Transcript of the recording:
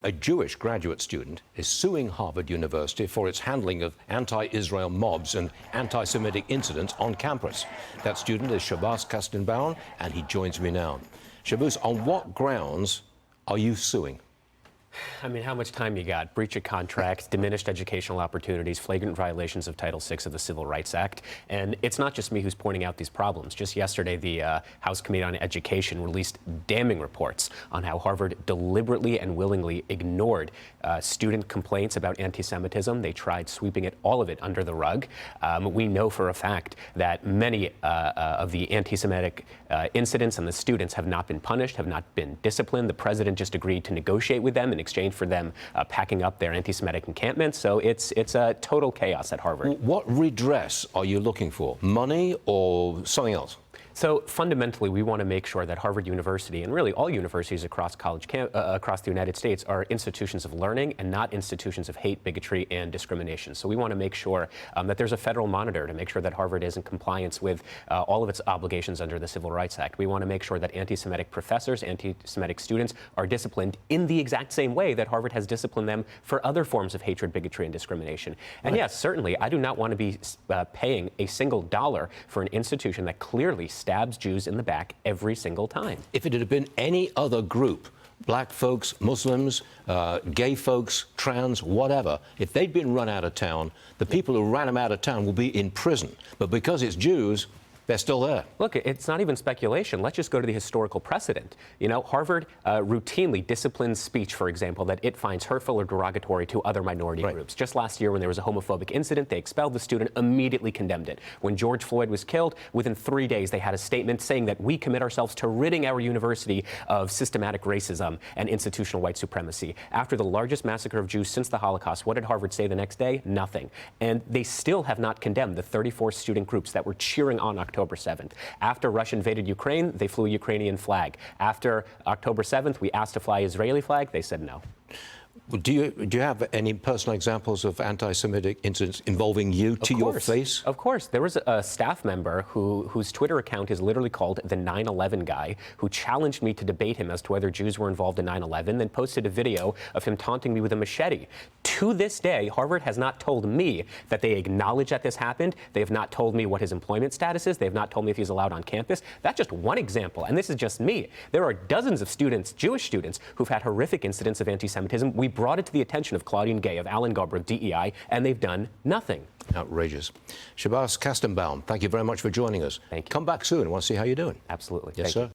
A Jewish graduate student is suing Harvard University for its handling of anti-Israel mobs and anti-Semitic incidents on campus. That student is Shabbos Kestenbaum, and he joins me now. Shabbos, on what grounds are you suing? I mean, how much time you got? Breach of contract, diminished educational opportunities, flagrant violations of Title VI of the Civil Rights Act. And it's not just me who's pointing out these problems. Just yesterday, the House Committee on Education released damning reports on how Harvard deliberately and willingly ignored student complaints about anti-Semitism. They tried sweeping all of it under the rug. We know for a fact that many of the anti-Semitic incidents and the students have not been punished, have not been disciplined. The president just agreed to negotiate with them in exchange for them packing up their anti-Semitic encampments. So it's a total chaos at Harvard. What redress are you looking for? Money or something else? So fundamentally, we want to make sure that Harvard University, and really all universities across across the United States, are institutions of learning and not institutions of hate, bigotry, and discrimination. So we want to make sure that there's a federal monitor to make sure that Harvard is in compliance with all of its obligations under the Civil Rights Act. We want to make sure that anti-Semitic professors, anti-Semitic students are disciplined in the exact same way that Harvard has disciplined them for other forms of hatred, bigotry, and discrimination. And yes, certainly, I do not want to be paying a single dollar for an institution that clearly stabs Jews in the back every single time. If it had been any other group, black folks, Muslims, gay folks, trans, whatever, if they'd been run out of town, the people who ran them out of town will be in prison. But because it's Jews, they're still there. Look, it's not even speculation. Let's just go to the historical precedent. You know, Harvard routinely disciplines speech, for example, that it finds hurtful or derogatory to other minority groups. Just last year, when there was a homophobic incident, they expelled the student, immediately condemned it. When George Floyd was killed, within 3 days, they had a statement saying that we commit ourselves to ridding our university of systematic racism and institutional white supremacy. After the largest massacre of Jews since the Holocaust, what did Harvard say the next day? Nothing. And they still have not condemned the 34 student groups that were cheering on October 7th. After Russia invaded Ukraine, they flew a Ukrainian flag. After October 7th, we asked to fly Israeli flag. They said no. Do you have any personal examples of anti-Semitic incidents involving you to your face? Of course. There was a staff member whose Twitter account is literally called the 9/11 guy, who challenged me to debate him as to whether Jews were involved in 9/11, then posted a video of him taunting me with a machete. To this day, Harvard has not told me that they acknowledge that this happened. They have not told me what his employment status is. They have not told me if he's allowed on campus. That's just one example, and this is just me. There are dozens of students, Jewish students, who've had horrific incidents of anti-Semitism. We brought it to the attention of Claudine Gay, of Alan Garber, of DEI, and they've done nothing. Outrageous. Shabbos Kestenbaum, thank you very much for joining us. Thank you. Come back soon. I want to see how you're doing. Absolutely. Yes, sir.